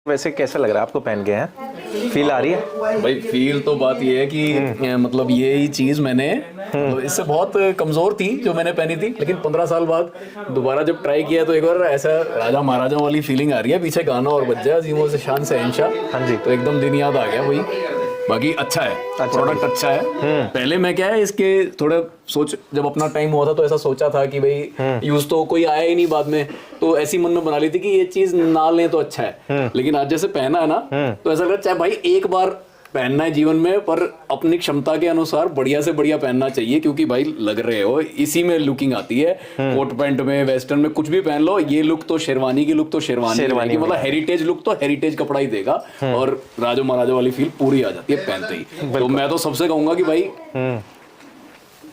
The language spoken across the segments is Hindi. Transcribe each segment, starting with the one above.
वैसे कैसा लग रहा है आपको पहन के? हैं फील आ रही है भाई? फील तो बात ये है कि मतलब ये ही चीज मैंने मतलब इससे बहुत कमजोर थी जो मैंने पहनी थी, लेकिन 15 साल बाद दोबारा जब ट्राई किया तो एक बार ऐसा राजा महाराजा वाली फीलिंग आ रही है। पीछे गाना और बज जाए अजीमों से शान शहंशाह, हाँ जी। तो एकदम दिन याद आ गया वही। बाकी अच्छा है, प्रोडक्ट अच्छा है। पहले मैं क्या है इसके थोड़ा सोच, जब अपना टाइम हुआ था तो ऐसा सोचा था कि भाई यूज तो कोई आया ही नहीं बाद में, तो ऐसी मन में बना ली थी कि ये चीज ना लें तो अच्छा है। लेकिन आज जैसे पहना है ना तो ऐसा लग रहा है चाहे भाई एक बार पहनना है जीवन में, पर अपनी क्षमता के अनुसार बढ़िया से बढ़िया पहनना चाहिए, क्योंकि भाई लग रहे हो इसी में लुकिंग आती है। कोट पैंट में, वेस्टर्न में कुछ भी पहन लो, ये लुक तो शेरवानी की लुक तो शेरवानी की, मतलब हेरिटेज लुक तो हेरिटेज कपड़ा ही देगा और राजा महाराजा वाली फील पूरी आ जाती है पहनते ही। तो मैं तो सबसे कहूंगा कि भाई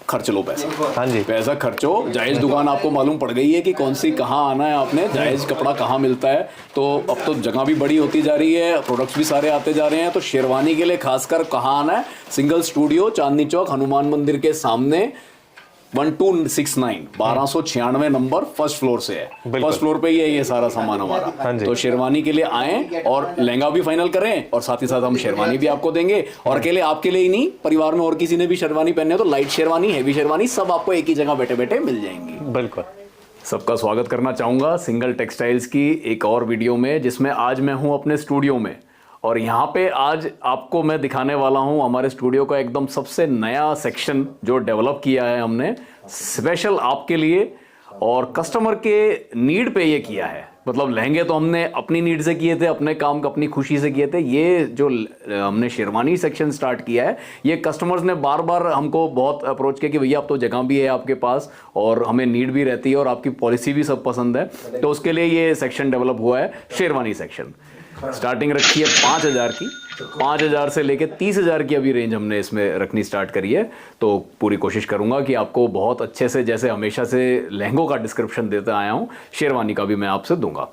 खर्च लो पैसा। हाँ जी, पैसा खर्चो। जायज दुकान आपको मालूम पड़ गई है कि कौन सी कहाँ आना है आपने, जायज कपड़ा कहाँ मिलता है। तो अब तो जगह भी बड़ी होती जा रही है, प्रोडक्ट्स भी सारे आते जा रहे हैं। तो शेरवानी के लिए खासकर कहाँ आना है? सिंगल स्टूडियो, चांदनी चौक, हनुमान मंदिर के सामने, 1269 1296 नंबर, फर्स्ट फ्लोर से है। फर्स्ट फ्लोर पे ही है ये सारा सामान हमारा। हाँ जी। तो शेरवानी के लिए आएं और लहंगा भी फाइनल करें, और साथ ही साथ हम शेरवानी भी आपको देंगे। और अकेले आपके लिए ही नहीं, परिवार में और किसी ने भी शेरवानी पहनने हो तो लाइट शेरवानी, हेवी शेरवानी सब आपको एक ही जगह बैठे बैठे मिल जाएंगी। बिल्कुल। सबका स्वागत करना चाहूंगा सिंगल टेक्सटाइल्स की एक और वीडियो में, जिसमें आज मैं हूं अपने स्टूडियो में। और यहाँ पे आज आपको मैं दिखाने वाला हूँ हमारे स्टूडियो का एकदम सबसे नया सेक्शन जो डेवलप किया है हमने स्पेशल आपके लिए, और कस्टमर के नीड पे ये किया है। मतलब लहंगे तो हमने अपनी नीड से किए थे, अपने काम का अपनी खुशी से किए थे। ये जो हमने शेरवानी सेक्शन स्टार्ट किया है, ये कस्टमर्स ने बार बार हमको बहुत अप्रोच किया कि भैया अब तो जगह भी है आपके पास और हमें नीड भी रहती है और आपकी पॉलिसी भी सब पसंद है, तो उसके लिए ये सेक्शन डेवलप हुआ है शेरवानी सेक्शन। स्टार्टिंग रखी है 5,000 की, 5,000 से लेके 30,000 की अभी रेंज हमने इसमें रखनी स्टार्ट करी है। तो पूरी कोशिश करूंगा कि आपको बहुत अच्छे से, जैसे हमेशा से लहंगों का डिस्क्रिप्शन देता आया हूं, शेरवानी का भी मैं आपसे दूंगा।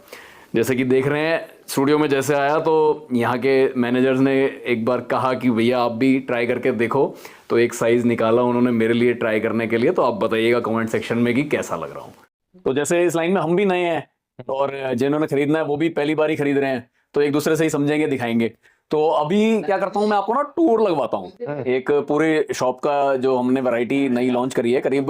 जैसे कि देख रहे हैं स्टूडियो में जैसे आया तो यहाँ के मैनेजर्स ने एक बार कहा कि भैया आप भी ट्राई करके देखो, तो एक साइज निकाला उन्होंने मेरे लिए ट्राई करने के लिए। तो आप बताइएगा कमेंट सेक्शन में कि कैसा लग रहा हूँ। तो जैसे इस लाइन में हम भी नए हैं और जिन्होंने खरीदना है वो भी पहली बार ही खरीद रहे हैं, तो एक दूसरे से ही समझेंगे, दिखाएंगे। तो अभी क्या करता हूँ मैं, आपको ना टूर लगवाता हूँ एक पूरे शॉप का। जो हमने वैरायटी नई लॉन्च करी है, करीब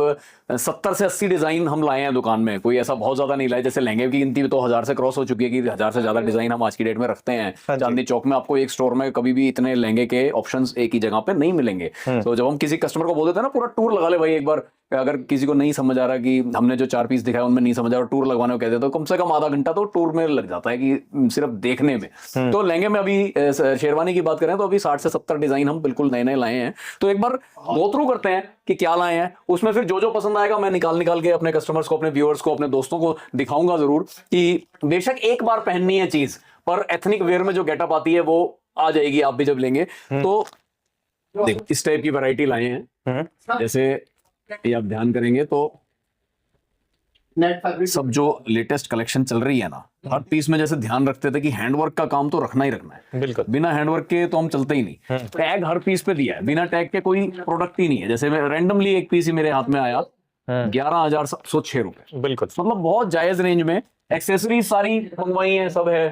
70 से 80 डिजाइन हम लाए हैं दुकान में। कोई ऐसा बहुत ज्यादा नहीं लाए, जैसे लहंगे की गिनती तो 1000 से क्रॉस हो चुकी है कि 1000 से ज्यादा डिजाइन हम आज की डेट में रखते हैं। चांदनी चौक में आपको एक स्टोर में कभी भी इतने लहंगे के ऑप्शंस एक ही जगह पे नहीं मिलेंगे। तो जब हम किसी कस्टमर को बोल देते हैं ना पूरा टूर लगा ले भाई एक बार, अगर किसी को नहीं समझ आ रहा कि हमने जो 4 पीस दिखाया उनमें नहीं समझ आ रहा, टूर लगवाने को कहते हैं, तो कम से कम आधा घंटा तो टूर में लग जाता है कि सिर्फ देखने में। तो लहंगे में अभी शेरवानी की बात करें तो अभी 60 से 70 डिजाइन हम बिल्कुल नए नए लाए हैं। तो एक बार गो थ्रू करते हैं कि क्या लाए हैं, उसमें फिर जो जो पसंद आएगा मैं निकाल के अपने कस्टमर्स को, अपने व्यूअर्स को, अपने दोस्तों को दिखाऊंगा जरूर कि बेशक एक बार पहननी है चीज, पर एथनिक वेयर में जो गेटअप आती है वो आ जाएगी आप भी जब लेंगे। तो देखो इस टाइप की वैरायटी लाए हैं। जैसे ये आप ध्यान करेंगे तो सब जो लेटेस्ट कलेक्शन चल रही है ना, हर पीस में जैसे ध्यान रखते थे कि हैंडवर्क का काम तो रखना ही रखना है। बिल्कुल। बिना हैंडवर्क के तो हम चलते ही नहीं। टैग हर पीस पे दिया है, बिना टैग के कोई प्रोडक्ट ही नहीं है। जैसे मैं रैंडमली एक पीस ही मेरे हाथ में आया 11,706 रुपए, बिल्कुल। मतलब बहुत जायज रेंज में। एक्सेसरीज सारी मंगवाई है, सब है।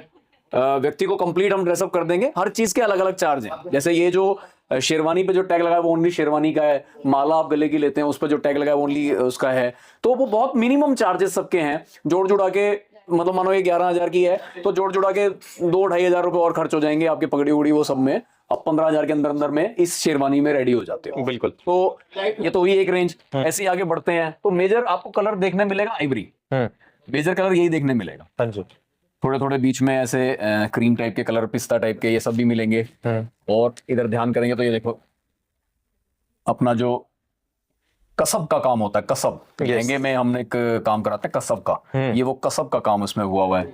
व्यक्ति को कंप्लीट हम ड्रेसअप कर देंगे। हर चीज के अलग अलग चार्ज हैं। जैसे ये जो शेरवानी पे जो टैग लगा है वो ओनली शेरवानी का है। माला आप गले की लेते हैं उस पर जो टैग लगा है वो ओनली उसका है। तो वो बहुत मिनिमम चार्जेस सबके हैं। जोड़ जुड़ा के मतलब मानो ये 11,000 की है तो जोड़ जुड़ा के 2-2,500 रुपए और खर्च हो जाएंगे आपके पगड़ी उड़ी वो सब में। अब 15,000 के अंदर अंदर में इस शेरवानी में रेडी हो जाते हो। बिल्कुल। तो ये तो हुई एक रेंज। ऐसे ही आगे बढ़ते हैं तो मेजर आपको कलर देखने मिलेगा आइवरी। मेजर कलर यही देखने मिलेगा। हाँ जी। थोड़े थोड़े बीच में ऐसे क्रीम टाइप के कलर, पिस्ता टाइप के, ये सब भी मिलेंगे। और इधर ध्यान करेंगे तो ये देखो अपना जो कसब का काम होता है, कसब लहंगे में हमने एक काम कराते हैं कसब का, ये वो कसब का काम इसमें हुआ है।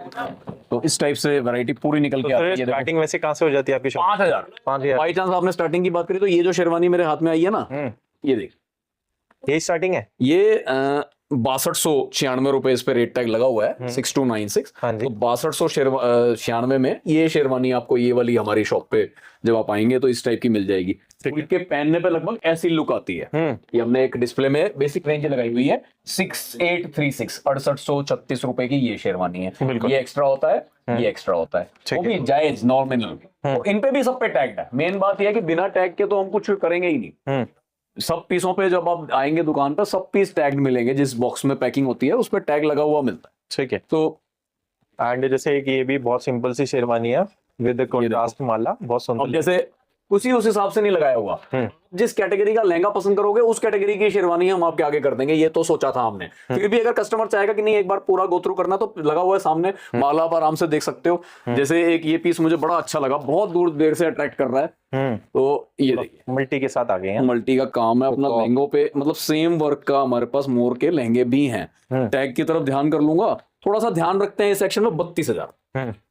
तो इस टाइप से वैरायटी पूरी निकल के आती है। स्टार्टिंग वैसे कहाँ से हो जाती है आपकी शॉप? 5,000। बाई चांस आपने स्टार्टिंग की बात करी तो ये जो शेरवानी मेरे हाथ में आई है ना, ये देख, यही स्टार्टिंग है। ये ₹6296 इस पे रेट टैग लगा हुआ है, 6296। हाँ जी। तो 6296 में ये शेरवानी आपको ये वाली हमारी शॉप पे जब आप आएंगे तो इस टाइप की मिल जाएगी। इनके पहनने पे लगभग ऐसी लुक आती है। ये हमने एक डिस्प्ले में बेसिक रेंज लगाई हुई है, 6836 ₹6836 की ये शेरवानी है। ये एक्स्ट्रा होता है, ये एक्स्ट्रा होता है, वो भी जायज नॉर्मल। तो इन पे भी सब पे टैग है। मेन बात यह है कि बिना टैग के तो हम कुछ करेंगे ही नहीं। सब पीसों पे जब आप आएंगे दुकान पर सब पीस टैग मिलेंगे, जिस बॉक्स में पैकिंग होती है उस पर टैग लगा हुआ मिलता है। ठीक है। तो एंड जैसे एक ये भी बहुत सिंपल सी शेरवानी है विद कॉन्ट्रास्ट माला, बहुत सुंदर। अब जैसे उस हिसाब से नहीं लगाया हुआ, जिस कैटेगरी का लहंगा पसंद करोगे उस कैटेगरी की शेरवानी हम आपके आगे कर देंगे। ये तो सोचा था हमने। फिर भी अगर कस्टमर चाहेगा कि नहीं एक बार पूरा गो थ्रू करना, तो लगा हुआ है सामने, माला आप आराम से देख सकते हो। जैसे एक ये पीस मुझे बड़ा अच्छा लगा, बहुत दूर देर से अट्रैक्ट कर रहा है। तो ये देखिए मल्टी के साथ आ गए हैं। मल्टी का काम है अपना लहंगों पे, मतलब सेम वर्क का हमारे पास मोर के लहंगे भी हैं। टैग की तरफ ध्यान कर लूंगा, थोड़ा सा ध्यान रखते हैं इस सेक्शन में। 32,000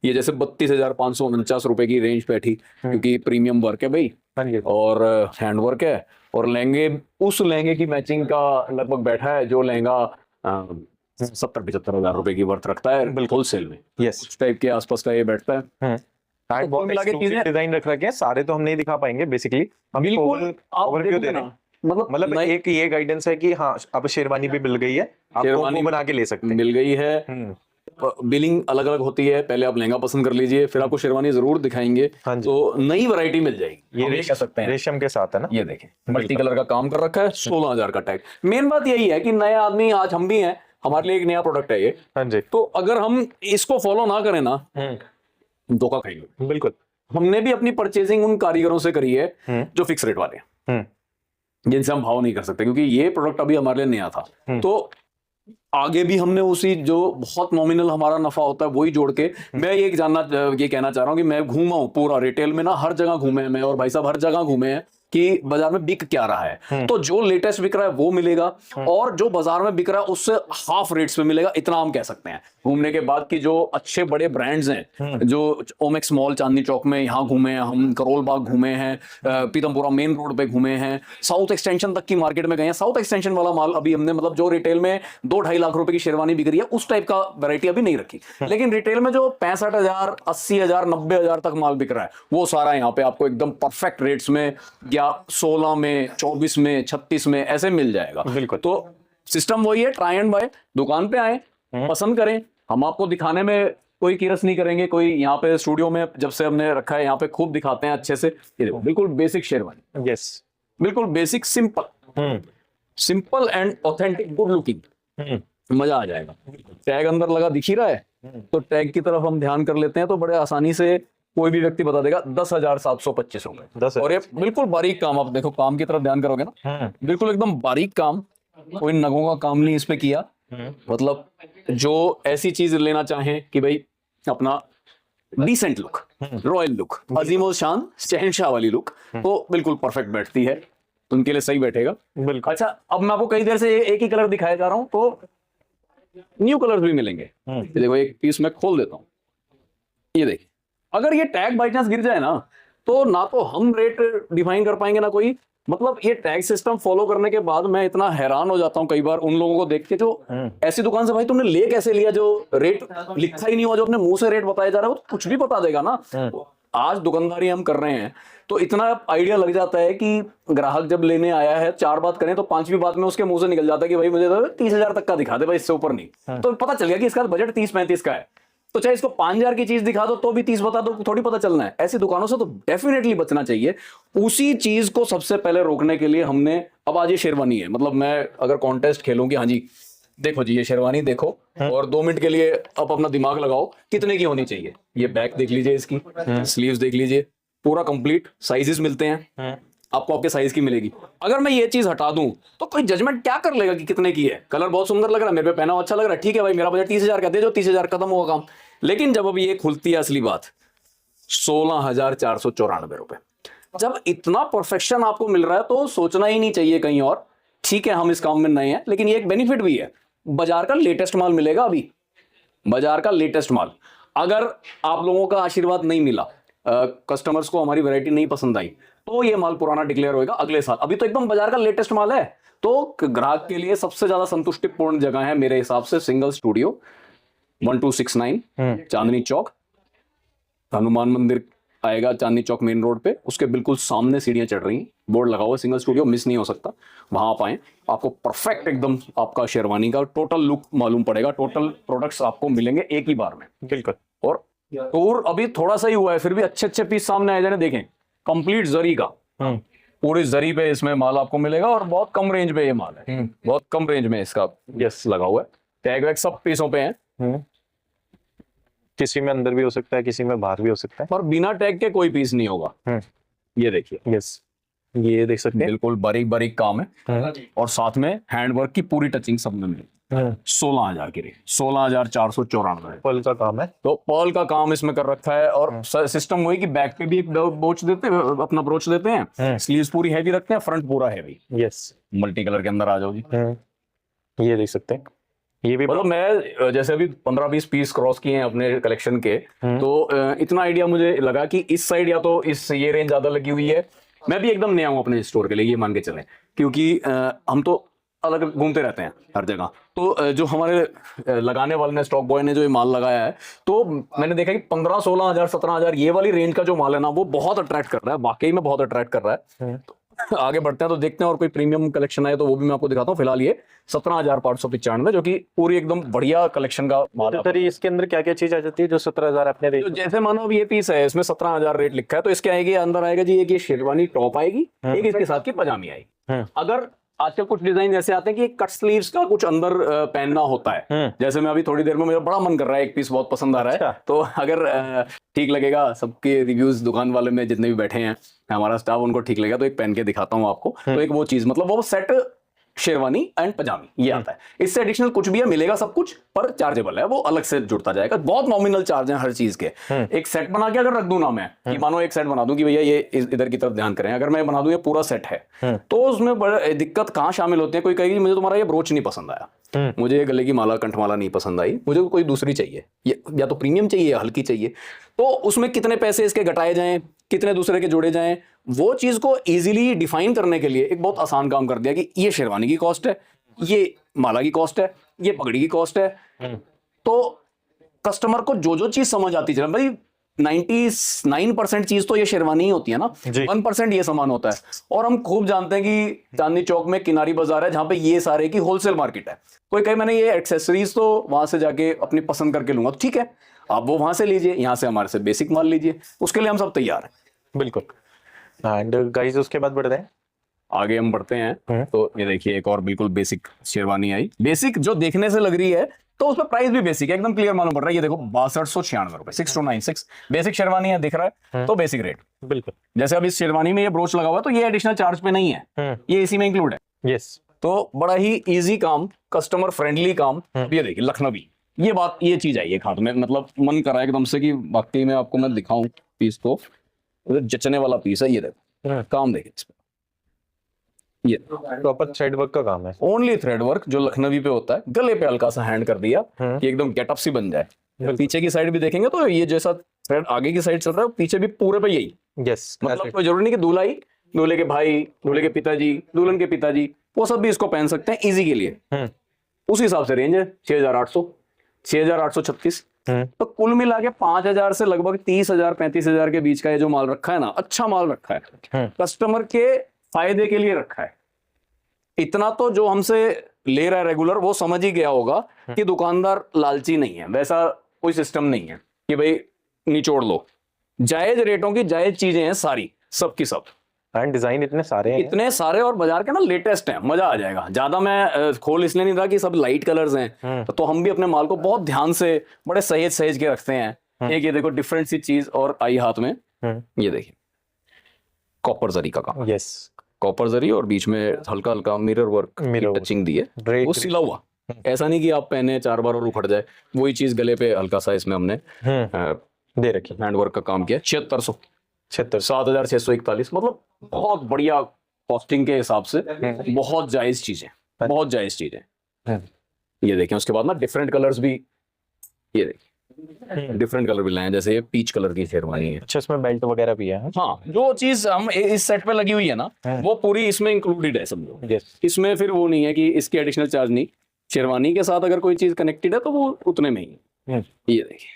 ये जैसे 32,549 रुपए की रेंज बैठी, क्योंकि प्रीमियम वर्क है भाई और हैंड वर्क है। और लहंगे उस लहंगे की मैचिंग का लगभग बैठा है जो लहंगा 70-75 हजार रुपए की वर्थ रखता है होलसेल में। उस टाइप के आसपास का ये बैठता है। बहुत एक्सक्लूसिव डिजाइन रख रखे हैं, सारे तो हम नहीं दिखा पाएंगे बेसिकली। हम ओवरव्यू दे रहे हैं। मतलब एक ये गाइडेंस है कि हाँ अब शेरवानी भी मिल गई है, आप वो बना के ले सकते हैं। मिल गई है। बिलिंग अलग अलग होती है, पहले आप लहंगा पसंद कर लीजिए, फिर आपको शेरवानी जरूर दिखाएंगे। तो नई वैरायटी मिल जाएगी। ये कह सकते हैं रेशम के साथ है ना। ये देखें मल्टी कलर का काम कर रखा है, 16,000 का टैग। मेन बात यही है कि नया आदमी, आज हम भी हैं, हमारे लिए एक नया प्रोडक्ट है ये। हाँ जी। तो अगर हम इसको फॉलो ना करें ना, धोखा खाएंगे। बिल्कुल। हमने भी अपनी परचेजिंग उन कारीगरों से करी है जो फिक्स रेट वाले हैं, जिनसे हम भाव नहीं कर सकते, क्योंकि ये प्रोडक्ट अभी हमारे लिए नया था। तो आगे भी हमने उसी जो बहुत नॉमिनल हमारा नफा होता है वही जोड़ के, मैं ये कहना चाह रहा हूँ कि मैं घूमा हूँ पूरा रिटेल में ना, हर जगह घूमे हैं मैं और भाई साहब हर जगह घूमे हैं कि बाजार में बिक क्या रहा है। तो जो लेटेस्ट बिक रहा है वो मिलेगा, और जो बाजार में बिक रहा है उससे हाफ रेट्स पे मिलेगा, इतना हम कह सकते हैं। घूमने के बाद की जो अच्छे बड़े ब्रांड्स हैं, जो ओमेक्स मॉल चांदनी चौक में यहाँ घूमे हैं हम, करोल बाग घूमे हैं, पीतमपुरा मेन रोड पे घूमे हैं, साउथ एक्सटेंशन तक की मार्केट में गए हैं। साउथ एक्सटेंशन वाला माल अभी हमने, मतलब जो रिटेल में 2-2.5 लाख रुपए की शेरवानी बिक रही है उस टाइप का वैरायटी अभी नहीं रखी। लेकिन रिटेल में जो 65,000, 80,000, 90,000 तक माल बिक रहा है वो सारा यहाँ पे आपको एकदम परफेक्ट रेट्स में, या 16 में, 24 में, 36 में ऐसे मिल जाएगा। बिल्कुल। तो सिस्टम वही है, ट्राई एंड बाय। दुकान पे आए, पसंद करें, हम आपको दिखाने में कोई किरस नहीं करेंगे। कोई यहाँ पे स्टूडियो में जब से हमने रखा है यहाँ पे खूब दिखाते हैं अच्छे से। ये देखो बिल्कुल बेसिक शेरवानी, यस बिल्कुल basic, simple and authentic, good looking, मजा आ जाएगा। टैग अंदर लगा दिख ही रहा है, तो टैग की तरफ हम ध्यान कर लेते हैं तो बड़े आसानी से कोई भी व्यक्ति बता देगा 10,725 रुपए। और ये बिल्कुल बारीक काम, आप देखो काम की तरफ ध्यान करोगे ना, बिल्कुल एकदम बारीक काम, कोई नगों का काम नहीं इसमें किया। मतलब जो ऐसी चीज लेना चाहें कि भाई अपना डिसेंट लुक, रॉयल लुक, अजीम और शान शहंशाह वाली लुक, तो बिल्कुल परफेक्ट बैठती है, उनके लिए सही बैठेगा। बिल्कुल। अच्छा, अब मैं आपको कई देर से एक ही कलर दिखाया जा रहा हूं, तो न्यू कलर्स भी मिलेंगे। ये देखो एक पीस मैं खोल देता हूं, ये देखिए, अगर ये टैग बाई चांस गिर जाए ना, तो ना तो हम रेट डिफाइन कर पाएंगे ना कोई, मतलब ये टैग सिस्टम फॉलो करने के बाद मैं इतना हैरान हो जाता हूं कई बार उन लोगों को देख के जो ऐसी दुकान से, भाई तुमने ले कैसे लिया जो रेट लिखा ही नहीं हुआ, जो अपने मुंह से रेट बताया जा रहा है वो तो कुछ भी बता देगा ना। आज दुकानदारी हम कर रहे हैं तो इतना आइडिया लग जाता है कि ग्राहक जब लेने आया है 4 बात करें तो 5वीं बात में उसके मुंह से निकल जाता है कि भाई मुझे तो 30,000 तक का दिखा दे भाई, इससे ऊपर नहीं। तो पता चल गया कि इसका बजट 30-35 का है, तो चाहे इसको 5,000 की चीज दिखा दो तो भी 30 बता दो, थोड़ी पता चलना है। ऐसी दुकानों से तो डेफिनेटली बचना चाहिए। उसी चीज को सबसे पहले रोकने के लिए हमने, अब आज ये शेरवानी है, मतलब मैं अगर कॉन्टेस्ट खेलूं कि हाँ जी देखो जी ये शेरवानी देखो, और 2 मिनट के लिए आप अपना दिमाग लगाओ कितने की होनी चाहिए। ये बैक देख लीजिए, इसकी स्लीव्स देख लीजिए, पूरा कंप्लीट साइजेस मिलते हैं आपको, आपके साइज की मिलेगी। अगर मैं ये चीज हटा दूं तो कोई जजमेंट क्या कर लेगा कि कितने की है। कलर बहुत सुंदर लग रहा है, मेरे पे पहना अच्छा लग रहा है, ठीक है भाई मेरा बजट 30,000 का, दे जो 30,000, खत्म होगा काम। लेकिन जब अब ये खुलती है असली बात, 16,494 रुपए। जब इतना परफेक्शन आपको मिल रहा है तो सोचना ही नहीं चाहिए कहीं और। ठीक है हम इस काम में नए हैं, लेकिन ये एक बेनिफिट भी है, बाजार का लेटेस्ट माल मिलेगा। अभी बाजार का लेटेस्ट माल, अगर आप लोगों का आशीर्वाद नहीं मिला कस्टमर्स को हमारी वैरायटी नहीं पसंद आई तो ये माल पुराना डिक्लेयर होएगा अगले साल। अभी तो एकदम बाजार का लेटेस्ट माल है, तो ग्राहक के लिए सबसे ज्यादा संतुष्टिपूर्ण जगह है मेरे हिसाब से सिंगल स्टूडियो 1269 चांदनी चौक। हनुमान मंदिर आएगा चांदनी चौक मेन रोड पे, उसके बिल्कुल सामने सीढ़ियां चढ़ रही हैं, बोर्ड लगा हुआ सिंगल स्टूडियो, मिस नहीं हो सकता। वहां आप आए, आपको परफेक्ट एकदम आपका शेरवानी का टोटल लुक मालूम पड़ेगा, टोटल प्रोडक्ट्स आपको मिलेंगे एक ही बार में। बिल्कुल। और टूर अभी थोड़ा सा ही हुआ है, फिर भी अच्छे अच्छे पीस सामने आए जाने। देखें कंप्लीट जरी का, पूरी जरी पे इसमें माल आपको मिलेगा और बहुत कम रेंज में ये माल है, बहुत कम रेंज में इसका यस लगा हुआ है। टैग वैग सब पीसों पे है, किसी में अंदर भी हो सकता है, किसी में बाहर भी हो सकता है, और बिना टैग के कोई पीस नहीं होगा। ये देखिए, यस ये देख सकते हैं, बिल्कुल बारीक बारीक काम है और साथ में हैंडवर्क की पूरी टचिंग सब में मिलेगी। 16,000 की रेंज, 16,494 पर्ल का काम है। तो पर्ल का काम इसमें कर रखा है। और सिस्टम वही कि बैक पे भी एक ब्रोच देते हैं, अपना ब्रोच देते हैं, स्लीव्स पूरी हैवी रखते हैं, फ्रंट पूरा हैवी। यस, मल्टी कलर के अंदर आ जाओ जी। ये देख सकते हैं, ये भी मतलब मैं जैसे अभी 15-20 पीस क्रॉस किए हैं अपने कलेक्शन के, तो इतना आइडिया मुझे लगा कि इस साइड या तो ये रेंज ज्यादा लगी हुई है। मैं भी एकदम नया हूं अपने स्टोर के लिए, ये मान के चलें, क्योंकि हम तो अलग घूमते रहते हैं हर जगह। तो जो हमारे लगाने वाले ने, स्टॉक बॉय ने जो ये माल लगाया है, तो मैंने देखा कि 15, 16,000, 17,000 ये वाली रेंज का जो माल है ना, वो बहुत अट्रैक्ट कर रहा है, वाकई में बहुत अट्रैक्ट कर रहा है। तो आगे बढ़ते हैं तो देखते हैं और कोई प्रीमियम कलेक्शन आए तो वो भी मैं आपको दिखाता हूँ। फिलहाल ये 17,595 जो कि पूरी एकदम बढ़िया कलेक्शन का माल है। तो इसके अंदर क्या क्या चीज आ जाती है जो 17,000 आपने तो जैसे मानो अब ये पीस है, इसमें 17,000 रेट लिखा है, तो इसके आएगी अंदर आएगा जी एक ये शेरवानी टॉप आएगी, एक इसके साथ की पजामी आएगी। अगर आजकल कुछ डिजाइन ऐसे आते हैं कि कट स्लीव्स का कुछ अंदर पहनना होता है, जैसे मैं अभी थोड़ी देर में, मेरा बड़ा मन कर रहा है, एक पीस बहुत पसंद आ रहा है, तो अगर ठीक लगेगा, सबके रिव्यूज दुकाान वाले में जितने भी बैठे हैं, हमारा स्टाफ, उनको ठीक लगेगा तो एक पहन के दिखाता हूँ आपको। तो एक वो चीज, मतलब वो सेट शेरवानी एंड पजामी ये आता है। इससे एडिशनल कुछ भी है मिलेगा, सब कुछ पर चार्जेबल है, वो अलग से जुड़ता जाएगा। बहुत नॉमिनल चार्ज है हर चीज के। एक सेट बना के अगर रख दूं ना मैं, कि मानो एक सेट बना दूं कि भैया ये इधर की तरफ ध्यान करें, अगर मैं बना दूं ये पूरा सेट है, तो उसमें बड़े दिक्कत कहाँ शामिल होती है। कोई कहेगी मुझे तुम्हारा ये ब्रोच नहीं पसंद आया, मुझे ये गले की माला, कंठमाला नहीं पसंद आई, मुझे कोई दूसरी चाहिए, या तो प्रीमियम चाहिए या हल्की चाहिए, तो उसमें कितने पैसे इसके घटाए जाएं, कितने दूसरे के जोड़े जाएं, वो चीज को इजीली डिफाइन करने के लिए एक बहुत आसान काम कर दिया कि ये शेरवानी की कॉस्ट है, ये माला की कॉस्ट है, ये पगड़ी की कॉस्ट है। तो कस्टमर को जो जो चीज समझ आती चले, भाई 99% चीज तो ये शेरवानी ही होती है ना, 1% ये सामान होता है। और हम खूब जानते हैं कि चांदनी चौक में किनारी बाजार है, जहां पे ये सारे की होलसेल मार्केट है। कोई कहे मैंने ये एक्सेसरीज तो वहां से जाके अपनी पसंद करके लूंगा, तो ठीक है, आप वो वहां से लीजिए, यहां से हमारे से बेसिक माल लीजिए, उसके लिए हम सब तैयार हैं। बिल्कुल। एंड गाइस उसके बाद बढ़ते हैं, आगे हम बढ़ते हैं। तो ये देखिए एक और बिल्कुल बेसिक शेरवानी आई, बेसिक जो देखने से लग रही है, तो उसका प्राइस भी बेसिक है, एकदम क्लियर मालूम पड़ रहा है। ये देखो 6296 रुपए, 6296 बेसिक शेरवानी है, दिख रहा है, तो बेसिक रेट। बिल्कुल। जैसे अब इस शेरवानी में ये ब्रोच लगा हुआ है, तो ये एडिशनल चार्ज पे नहीं है, ये इसी में इंक्लूड है। यस। तो बड़ा ही इजी काम, कस्टमर फ्रेंडली काम। ये देखिए लखनवी, ये चीज आई है हाथ में, मतलब मन करा एकदम से कि वाकई में आपको मैं दिखाऊं पीस को, जचने वाला पीस है। ये देखो काम, देखिए इस पे, ये प्रॉपर थ्रेड वर्क का काम है, ओनली थ्रेड वर्क जो लखनवी पे होता है। गले पे हल्का सा हैंड कर दिया कि एकदम गेटअप सी बन जाए। पीछे की साइड भी देखेंगे तो ये जैसा थ्रेड आगे की साइड चल रहा है, पीछे भी पूरे पे यही। यस, मतलब कोई जरूरी नहीं कि दूल्हा ही, दूल्हे के भाई, दूल्हे के पिताजी, दुल्हन के पिताजी, वो सब भी इसको पहन सकते हैं इजी के लिए। उस हिसाब से रेंज है 6,800, 6,836। तो कुल मिला के 5,000 से लगभग 30,000, 35,000 के बीच का ये जो माल रखा है ना, अच्छा माल रखा है, कस्टमर के फायदे के लिए रखा है। इतना तो जो हमसे ले रहा है रेगुलर, वो समझ ही गया होगा कि दुकानदार लालची नहीं है, वैसा कोई सिस्टम नहीं है कि भाई निचोड़ लो। जायज रेटों की जायज चीजें हैं सारी, सब की सब। एंड डिजाइन इतने सारे हैं, इतने सारे, और बाजार के ना लेटेस्ट हैं, मजा आ जाएगा। ज्यादा मैं खोल इसलिए नहीं रहा कि सब लाइट कलर्स हैं, तो हम भी अपने माल को बहुत ध्यान से बड़े सहेज सहेज के रखते हैं। एक ये देखो डिफरेंट सी चीज और आई हाथ में, ये देखिए कॉपर जरी का काम। यस, कॉपर जरी, और बीच में हल्का हल्का मिरर वर्क टचिंग दी है, वो सिला हुआ। ऐसा नहीं कि आप पहने 4 बार और उखड़ जाए, वही चीज गले पे हल्का सा इसमें हमने दे रखी, हैंड वर्क का काम किया। 7600, 7,641, मतलब बहुत बढ़िया कॉस्टिंग के हिसाब से, बहुत जायज चीजें, बहुत जायज चीजें। ये देखें, उसके बाद ना डिफरेंट कलर्स भी, ये देखिए डिफरेंट कलर भी लाए हैं, जैसे ये पीच कलर की शेरवानी है। अच्छा, इसमें बेल्ट वगैरह भी है? हाँ, जो चीज हम इस सेट पे लगी हुई है ना, वो पूरी इसमें इंक्लूडेड है समझो। यस। इसमें फिर वो नहीं है कि इसके एडिशनल चार्ज नहीं, शेरवानी के साथ अगर कोई चीज कनेक्टेड है तो वो उतने में ही है। ये देखिए,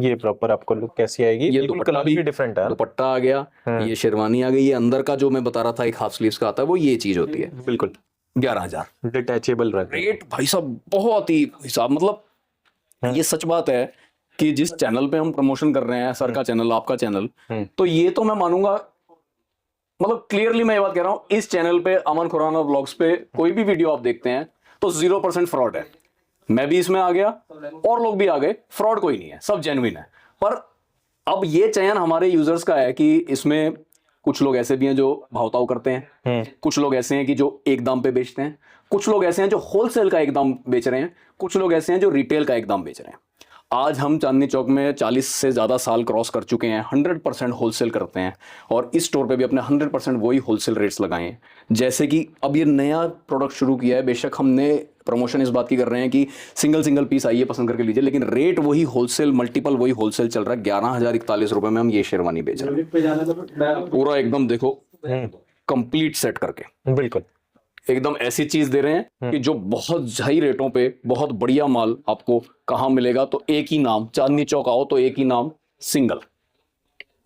ये प्रॉपर आपको लुक कैसी आएगी? ये बिल्कुल दुपट्टा कलर भी भी डिफरेंट है। दुपट्टा आ गया, ये शेरवानी आ गई, ये अंदर का जो मैं बता रहा था एक हाफ स्लीव्स का आता है, वो ये चीज होती है। बिल्कुल 11,000 डिटैचेबल रहता है। रेट भाई साहब, बहुत ही हिसाब, मतलब ये सच बात है कि जिस चैनल पे हम प्रमोशन कर रहे हैं, सर का चैनल, आपका चैनल, तो ये तो मैं मानूंगा, मतलब क्लियरली मैं ये बात कह रहा हूं, इस चैनल पे अमन खुराना व्लॉग्स पे कोई भी वीडियो आप देखते हैं तो 0% फ्रॉड है। मैं भी इसमें आ गया और लोग भी आ गए, फ्रॉड कोई नहीं है, सब जेन्युइन है। पर अब ये चयन हमारे यूजर्स का है कि इसमें कुछ लोग ऐसे भी हैं जो भावताव करते हैं, कुछ लोग ऐसे हैं कि जो एक दाम पे बेचते हैं, कुछ लोग ऐसे हैं जो होलसेल का एक दाम बेच रहे हैं, कुछ लोग ऐसे हैं जो रिटेल का एक दाम बेच रहे हैं। आज हम चांदनी चौक में 40 से ज़्यादा साल क्रॉस कर चुके हैं, 100% होलसेल करते हैं और इस स्टोर पे भी अपने 100% वही होलसेल रेट्स लगाए हैं। जैसे कि अब ये नया प्रोडक्ट शुरू किया है, बेशक हमने प्रमोशन इस बात की कर रहे हैं कि सिंगल पीस आइए पसंद करके लीजिए, लेकिन रेट वही होलसेल, मल्टीपल वही होलसेल चल रहा है। 11,041 रुपये में हम ये शेरवानी बेच रहे हैं, पूरा एकदम देखो कंप्लीट सेट करके, बिल्कुल एकदम ऐसी चीज दे रहे हैं कि जो बहुत हाई रेटों पे बहुत बढ़िया माल आपको कहाँ मिलेगा। तो एक ही नाम, चांदनी चौक आओ तो एक ही नाम, सिंगल,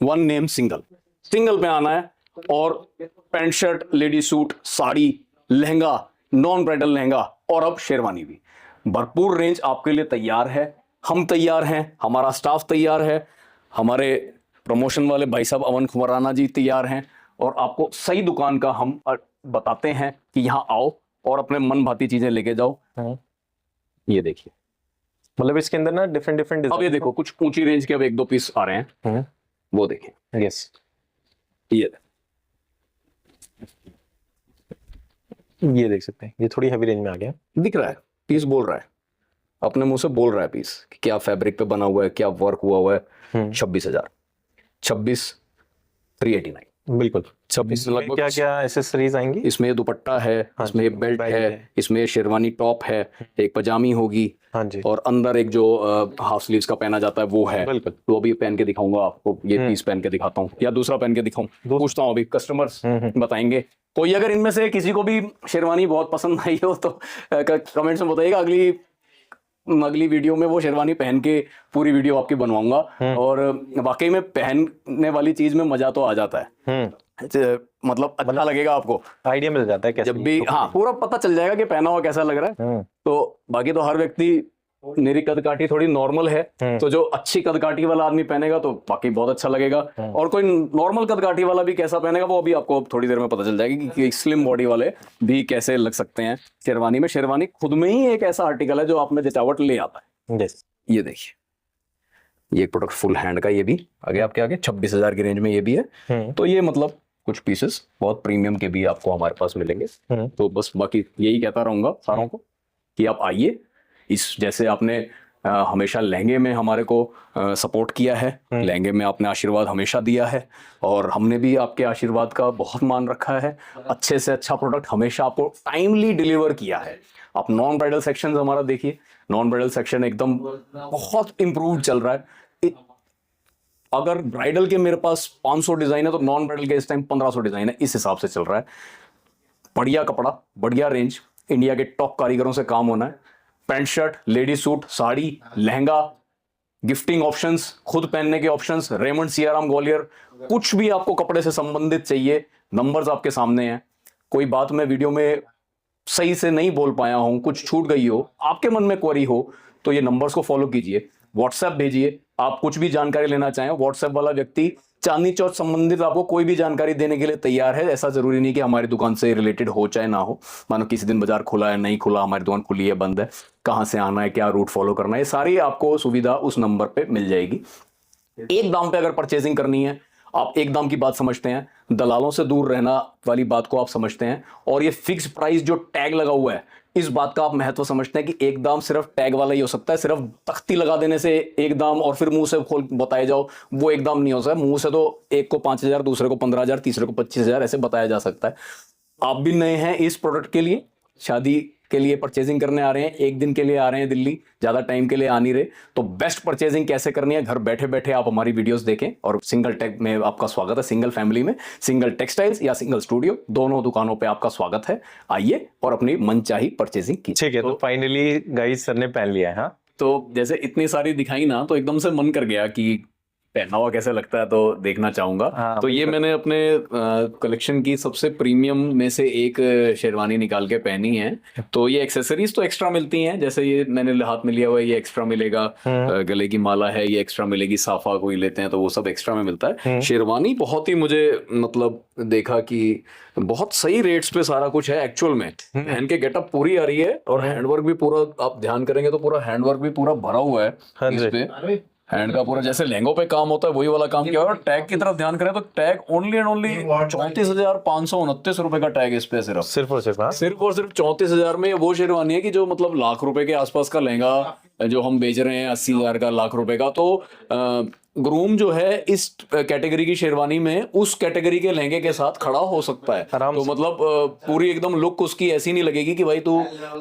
वन नेम, सिंगल पे आना है। और pant shirt, lady suit, sari, lehenga, non bridal lehenga और अब शेरवानी भी, भरपूर रेंज आपके लिए तैयार है। हम तैयार हैं, हमारा स्टाफ तैयार है, हमारे प्रमोशन वाले भाई साहब अमन खुराना जी तैयार हैं, और आपको सही दुकान का हम बताते हैं कि यहाँ आओ और अपने मन भाती चीजें लेके जाओ। ये देखिए, मतलब इसके अंदर ना डिफरेंट अब ये देखो कुछ ऊंची रेंज के अब 1-2 पीस आ रहे हैं, वो देखें। यस, ये देख सकते हैं, ये थोड़ी हैवी रेंज में आ गया, दिख रहा है पीस, बोल रहा है, अपने मुंह से बोल रहा है पीस कि क्या फैब्रिक पे बना हुआ है, क्या वर्क हुआ है। 26,000, 26,389, बिल्कुल 26 लगभग। क्या क्या एसेसरीज आएंगी इसमें? दुपट्टा है, इसमें ये बेल्ट है, इसमें शेरवानी टॉप है, एक पजामी होगी, हाँ जी, और अंदर एक जो हाफ स्लीव्स का पहना जाता है वो है। बिल्कुल। तो अभी पहन के दिखाऊंगा आपको, ये पीस पहन के दिखाता हूँ या दूसरा पहन के दिखाऊं, पूछता हूँ, अभी कस्टमर्स बताएंगे। कोई अगर इनमें से किसी को भी शेरवानी बहुत पसंद आई हो तो कमेंट्स में बताइएगा, अगली वीडियो में वो शेरवानी पहन के पूरी वीडियो आपकी बनवाऊंगा। और वाकई में पहनने वाली चीज में मजा तो आ जाता है, मतलब अच्छा लगेगा आपको, आइडिया मिल जाता है कैसे जब भी, हाँ, पूरा पता चल जाएगा कि पहना हुआ कैसा लग रहा है। तो बाकी तो हर व्यक्ति, मेरी कदकाठी थोड़ी नॉर्मल है, तो जो अच्छी कदकाठी वाला आदमी पहनेगा तो बाकी बहुत अच्छा लगेगा, और कोई नॉर्मल कदकाठी वाला भी कैसा पहनेगा वो अभी आपको थोड़ी देर में पता चल जाएगी कि स्लिम बॉडी वाले भी कैसे लग सकते हैं शेरवानी में। शेरवानी खुद में ही एक ऐसा आर्टिकल है जो आप में जचावट ले आता है। ये देखिए, ये एक प्रोडक्ट फुल हैंड का, ये भी आगे आपके आगे 26,000 की रेंज में ये भी है। तो ये मतलब कुछ पीसेस बहुत प्रीमियम के भी आपको हमारे पास मिलेंगे। तो बस बाकी यही कहता रहूंगा सारों को कि आप आइए। इस जैसे आपने हमेशा लहंगे में हमारे को सपोर्ट किया है, लहंगे में आपने आशीर्वाद हमेशा दिया है, और हमने भी आपके आशीर्वाद का बहुत मान रखा है। अच्छे से अच्छा प्रोडक्ट हमेशा आपको टाइमली डिलीवर किया है। आप नॉन ब्राइडल सेक्शन हमारा देखिए, नॉन ब्राइडल सेक्शन एकदम बहुत इंप्रूव चल रहा है। अगर ब्राइडल के मेरे पास 500 डिजाइन है तो नॉन ब्राइडल के इस टाइम 1500 डिजाइन है, इस हिसाब से चल रहा है। बढ़िया कपड़ा, बढ़िया रेंज, इंडिया के टॉप कारीगरों से काम होना है। Pant shirt, lady suit, sari, lehenga, gifting options, खुद पहनने के ऑप्शंस, रेमंड सियाराम ग्वालियर, कुछ भी आपको कपड़े से संबंधित चाहिए, नंबर्स आपके सामने हैं। कोई बात मैं वीडियो में सही से नहीं बोल पाया हूं, कुछ छूट गई हो, आपके मन में क्वेरी हो, तो ये नंबर्स को फॉलो कीजिए, व्हाट्सएप भेजिए। आप कुछ भी जानकारी लेना चाहें, व्हाट्सएप वाला व्यक्ति चांदनी चौक संबंधित आपको कोई भी जानकारी देने के लिए तैयार है। ऐसा जरूरी नहीं कि हमारी दुकान से रिलेटेड हो चाहे ना हो। मानो किसी दिन बाजार खुला है, नहीं खुला, हमारी दुकान खुली है, बंद है, कहां से आना है, क्या रूट फॉलो करना है, ये सारी आपको सुविधा उस नंबर पे मिल जाएगी। एक दाम पे अगर परचेजिंग करनी है, आप एक दाम की बात समझते हैं, दलालों से दूर रहना वाली बात को आप समझते हैं, और ये फिक्स प्राइस जो टैग लगा हुआ है, इस बात का आप महत्व समझते हैं कि एक दाम सिर्फ टैग वाला ही हो सकता है। सिर्फ तख्ती लगा देने से एक दाम और फिर मुंह से खोल बताए जाओ वो एक दाम नहीं हो सकता। मुंह से तो एक को 5,000, दूसरे को 15,000, तीसरे को 25,000 ऐसे बताया जा सकता है। आप भी नए हैं इस प्रोडक्ट के लिए, शादी के लिए परचेजिंग करने आ रहे हैं, एक दिन के लिए आ रहे हैं दिल्ली, ज्यादा टाइम के लिए आ नहीं रहे, तो बेस्ट परचेजिंग कैसे करनी है घर बैठे बैठे आप हमारी वीडियोस देखें। और सिंगल टेक में आपका स्वागत है, सिंगल फैमिली में, सिंगल टेक्सटाइल्स या सिंगल स्टूडियो, दोनों दुकानों पे आपका स्वागत है। आइए और अपनी मनचाही परचेजिंग कीजिए। ठीक है, तो फाइनली गाइस सर ने पहन लिया है। हाँ, तो जैसे इतनी सारी दिखाई ना, तो एकदम से मन कर गया कि पहना हुआ कैसे लगता है, तो देखना चाहूंगा। हाँ, तो ये मैंने अपने कलेक्शन की सबसे प्रीमियम में से एक शेरवानी निकाल के पहनी है। तो ये एक्सेसरीज तो एक्स्ट्रा मिलती हैं, जैसे ये मैंने हाथ में लिया हुआ है, ये एक्स्ट्रा मिलेगा, गले की माला है ये एक्स्ट्रा मिलेगी, साफा कोई लेते हैं तो वो सब एक्स्ट्रा में मिलता है। शेरवानी बहुत ही मुझे मतलब देखा कि बहुत सही रेट्स पे सारा कुछ है एक्चुअल में। पहन के गेटअप पूरी आ रही है, और हैंडवर्क भी पूरा, आप ध्यान करेंगे तो पूरा हैंडवर्क भी पूरा भरा हुआ है इस पे, हैंड का पूरा जैसे लहंगों पे काम होता है वही वाला काम किया हुआ है। और टैग की तरफ ध्यान करें तो टैग ओनली एंड ओनली 34,529 रुपए का टैग इस पे, सिर्फ और सिर्फ। हाँ, सिर्फ और सिर्फ 34,000 में वो शेरवानी है कि जो मतलब लाख रुपए के आसपास का लहंगा जो हम बेच रहे हैं 80,000 का, लाख रुपए का, तो ग्रूम जो है इस कैटेगरी की शेरवानी में उस कैटेगरी के लहंगे के साथ खड़ा हो सकता है। तो मतलब पूरी एकदम लुक उसकी ऐसी नहीं लगेगी कि भाई तू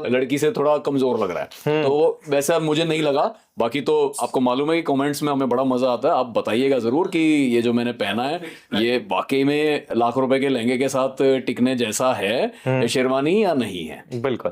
लड़की से थोड़ा कमजोर लग रहा है, तो वैसा मुझे नहीं लगा। बाकी तो आपको मालूम है कि कमेंट्स में हमें बड़ा मजा आता है, आप बताइएगा जरूर कि ये जो मैंने पहना है ये वाकई में लाख रुपए के लहंगे के साथ टिकने जैसा है शेरवानी या नहीं है। बिल्कुल।